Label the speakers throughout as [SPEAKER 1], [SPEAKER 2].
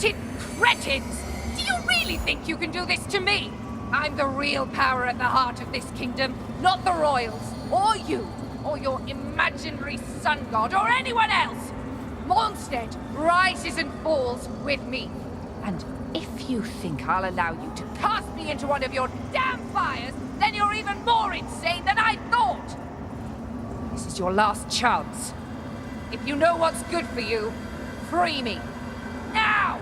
[SPEAKER 1] Wretched cretins! Do you really think you can do this to me? I'm the real power at the heart of this kingdom, not the royals, or you, or your imaginary sun god, or anyone else! Mondstadt rises and falls with me. And if you think I'll allow you to cast me into one of your damn fires, then you're even more insane than I thought! This is your last chance. If you know what's good for you, free me. Now!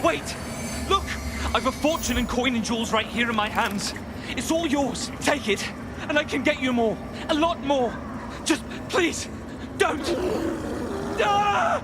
[SPEAKER 2] Wait! Look! I've a fortune in coin and jewels right here in my hands. It's all yours. Take it, and I can get you more. A lot more. Just, please, don't! Ah!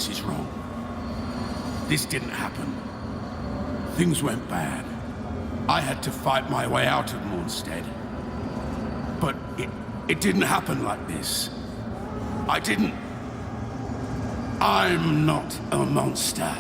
[SPEAKER 3] this is wrong. This didn't happen. Things went bad. I had to fight my way out of Mornstead. But it didn't happen like this. I didn't... I'm not a monster.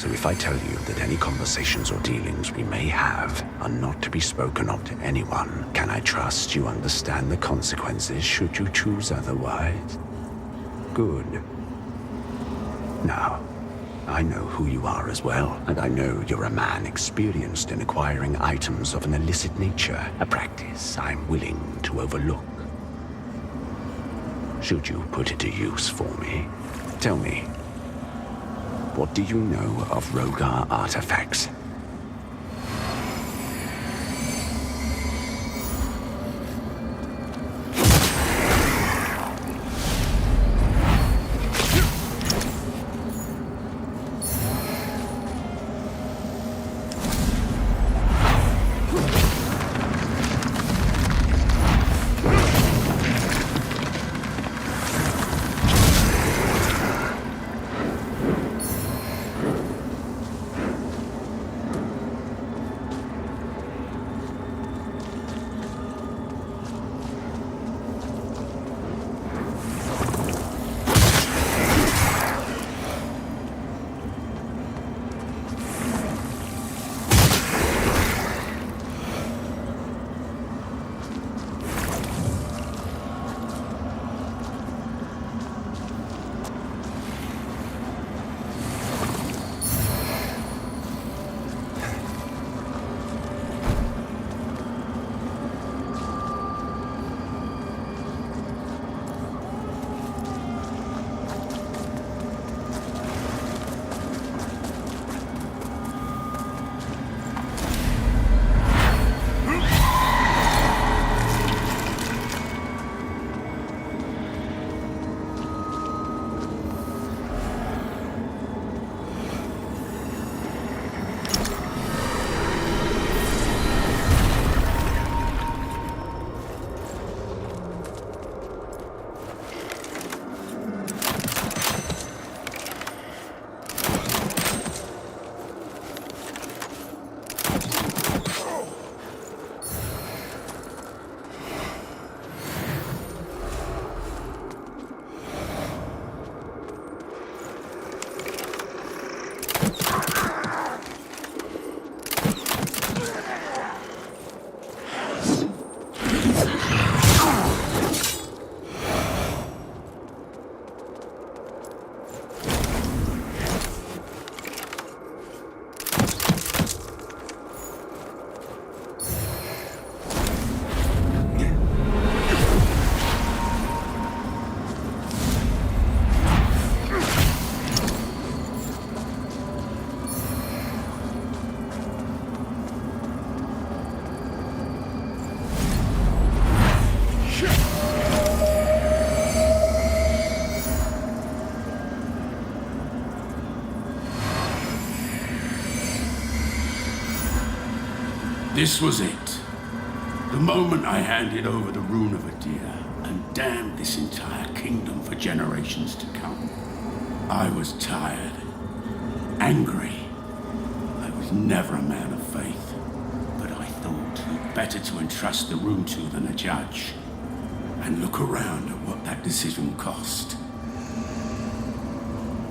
[SPEAKER 4] If I tell you that any conversations or dealings we may have are not to be spoken of to anyone, can I trust you understand the consequences should you choose otherwise? Good. Now, I know who you are as well, and I know you're a man experienced in acquiring items of an illicit nature, a practice I'm willing to overlook. Should you put it to use for me, tell me, what do you know of Rogar artifacts?
[SPEAKER 3] This was it. The moment I handed over the rune of Adir and damned this entire kingdom for generations to come. I was tired. Angry. I was never a man of faith. But I thought better to entrust the rune to than a judge. And look around at what that decision cost.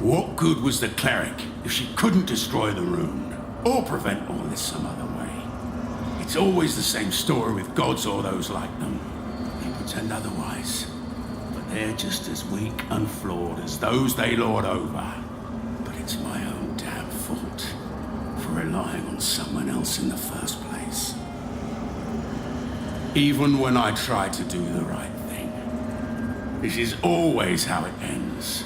[SPEAKER 3] What good was the cleric if she couldn't destroy the rune? Or prevent all this some other way? It's always the same story with gods or those like them. They pretend otherwise. But they're just as weak and flawed as those they lord over. But it's my own damn fault for relying on someone else in the first place. Even when I try to do the right thing, this is always how it ends.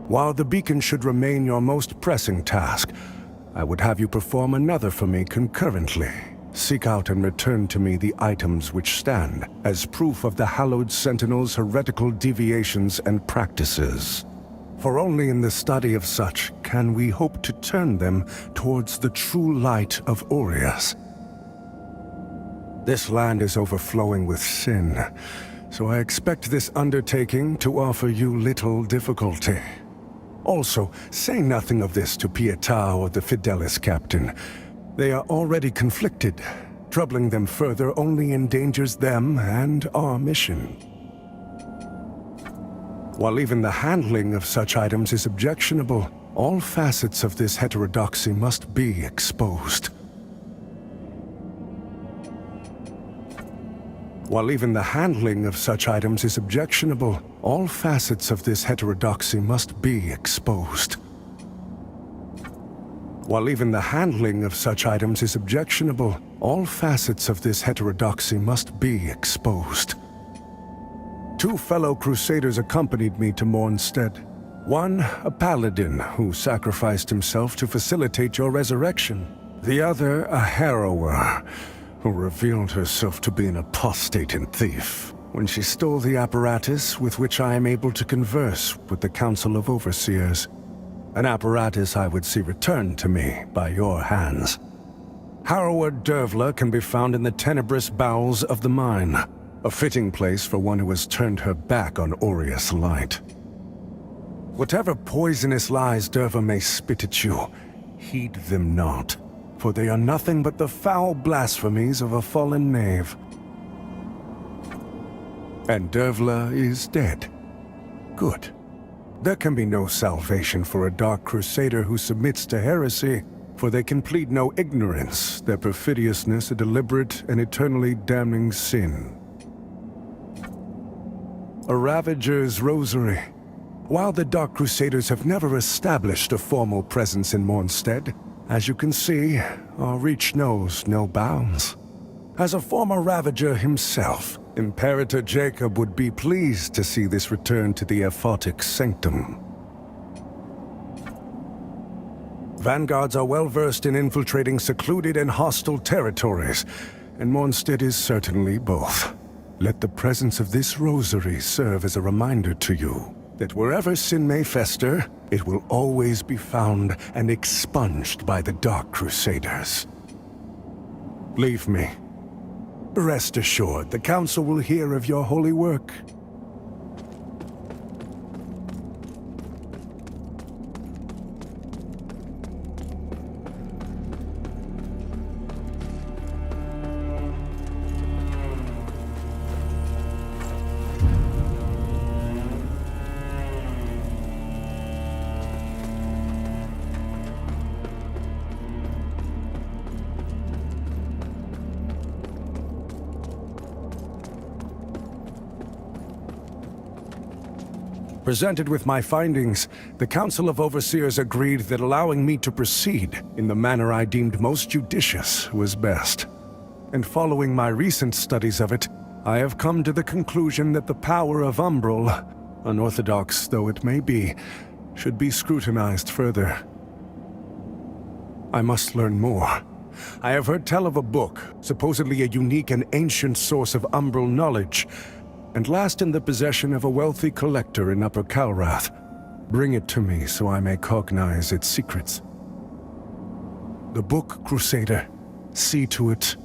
[SPEAKER 5] While the beacon should remain your most pressing task, I would have you perform another for me concurrently. Seek out and return to me the items which stand as proof of the Hallowed Sentinel's heretical deviations and practices. For only in the study of such can we hope to turn them towards the true light of Aureus. This land is overflowing with sin, so I expect this undertaking to offer you little difficulty. Also, say nothing of this to Pietà or the Fidelis captain. They are already conflicted. Troubling them further only endangers them and our mission. While even the handling of such items is objectionable, all facets of this heterodoxy must be exposed. While even the handling of such items is objectionable, all facets of this heterodoxy must be exposed. While even the handling of such items is objectionable, all facets of this heterodoxy must be exposed. 2 fellow crusaders accompanied me to Mornstead. One, a paladin who sacrificed himself to facilitate your resurrection. The other, a harrower who revealed herself to be an apostate and thief when she stole the apparatus with which I am able to converse with the Council of Overseers. An apparatus I would see returned to me by your hands. Harrower Dervla can be found in the tenebrous bowels of the mine, a fitting place for one who has turned her back on Aureus light. Whatever poisonous lies Derva may spit at you, heed them not, for they are nothing but the foul blasphemies of a fallen knave. And Dervla is dead. Good. There can be no salvation for a Dark Crusader who submits to heresy, for they can plead no ignorance, their perfidiousness a deliberate and eternally damning sin. A Ravager's Rosary. While the Dark Crusaders have never established a formal presence in Mornstead, as you can see, our reach knows no bounds. As a former Ravager himself, Imperator Jacob would be pleased to see this return to the Aphotic Sanctum. Vanguards are well versed in infiltrating secluded and hostile territories, and Mornstead is certainly both. Let the presence of this rosary serve as a reminder to you that wherever sin may fester, it will always be found and expunged by the Dark Crusaders. Leave me. Rest assured, the Council will hear of your holy work. Presented with my findings, the Council of Overseers agreed that allowing me to proceed in the manner I deemed most judicious was best. And following my recent studies of it, I have come to the conclusion that the power of Umbral, unorthodox though it may be, should be scrutinized further. I must learn more. I have heard tell of a book, supposedly a unique and ancient source of Umbral knowledge, and last in the possession of a wealthy collector in Upper Calrath. Bring it to me so I may cognize its secrets. The book, Crusader. See to it.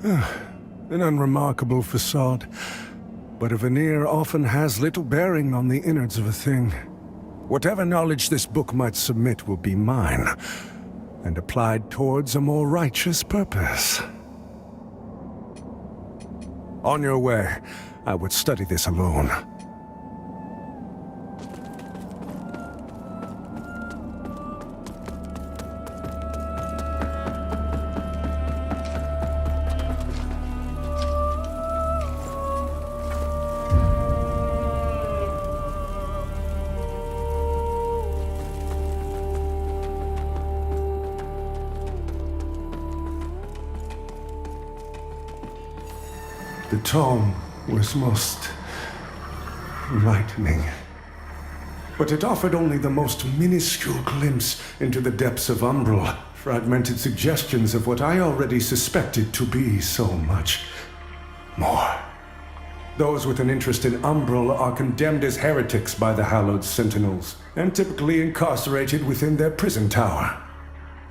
[SPEAKER 5] An unremarkable facade, but a veneer often has little bearing on the innards of a thing. Whatever knowledge this book might submit will be mine, and applied towards a more righteous purpose. On your way, I would study this alone. The tome was most enlightening, but it offered only the most minuscule glimpse into the depths of Umbral, fragmented suggestions of what I already suspected to be so much more. Those with an interest in Umbral are condemned as heretics by the Hallowed Sentinels, and typically incarcerated within their prison tower.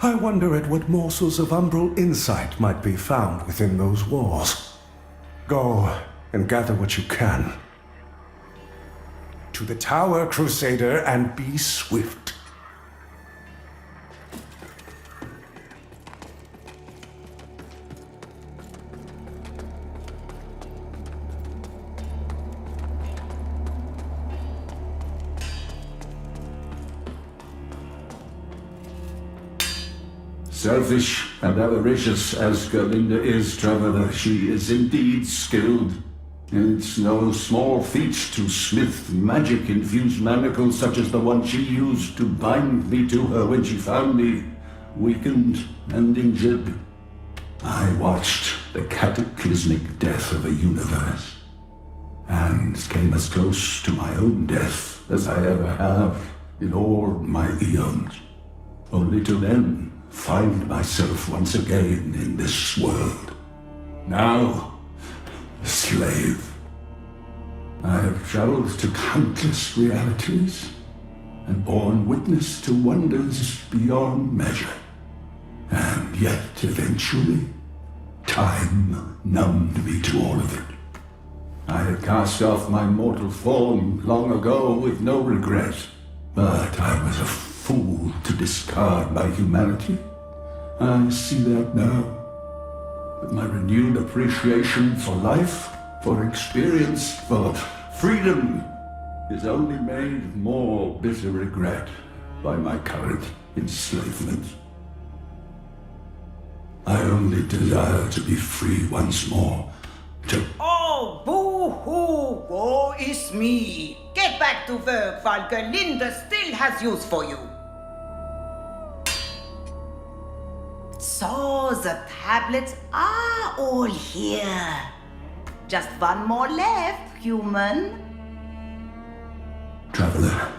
[SPEAKER 5] I wonder at what morsels of Umbral insight might be found within those walls. Go and gather what you can. To the tower, Crusader, and be swift.
[SPEAKER 6] Selfish and avaricious as Gerlinda is, Traveler, she is indeed skilled. And it's no small feat to smith magic-infused manacles such as the one she used to bind me to her when she found me, weakened and injured. I watched the cataclysmic death of a universe, and came as close to my own death as I ever have in all my eons, only to then find myself once again in this world. Now, a slave. I have traveled to countless realities and borne witness to wonders beyond measure. And yet, eventually, time numbed me to all of it. I had cast off my mortal form long ago with no regret, but I was a fool to discard my humanity. I see that now. With my renewed appreciation for life, for experience, for freedom is only made more bitter regret by my current enslavement. I only desire to be free once more, to...
[SPEAKER 7] Oh, boo-hoo! Woe is me! Get back to work while Gerlinda still has use for you. So, the tablets are all here. Just one more left, human.
[SPEAKER 6] Traveler,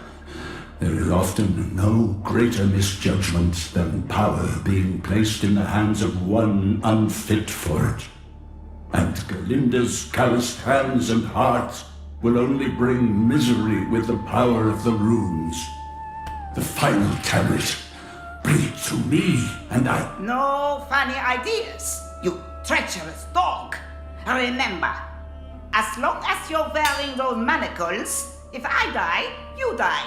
[SPEAKER 6] there is often no greater misjudgment than power being placed in the hands of one unfit for it. And Gerlinda's calloused hands and heart will only bring misery with the power of the runes. The final tablet, bring it to me, and I...
[SPEAKER 7] No funny ideas, you treacherous dog. Remember, as long as you're wearing those manacles, if I die, you die.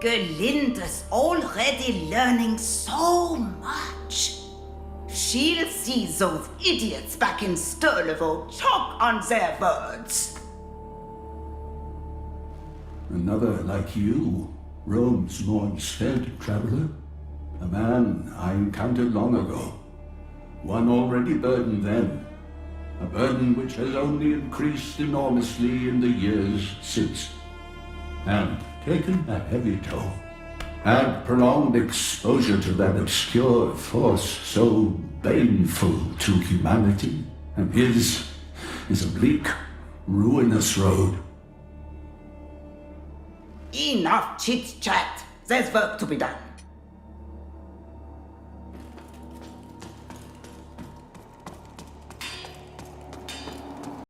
[SPEAKER 7] Gerlinda's already learning so much. She'll see those idiots back in Sturlevo choke on their words.
[SPEAKER 6] Another like you roams Mornstead, traveler. A man I encountered long ago. One already burdened then. A burden which has only increased enormously in the years since. And taken a heavy toll. Had prolonged exposure to that obscure force so baneful to humanity. And his is a bleak, ruinous road.
[SPEAKER 7] Enough chit-chat. There's work to be done.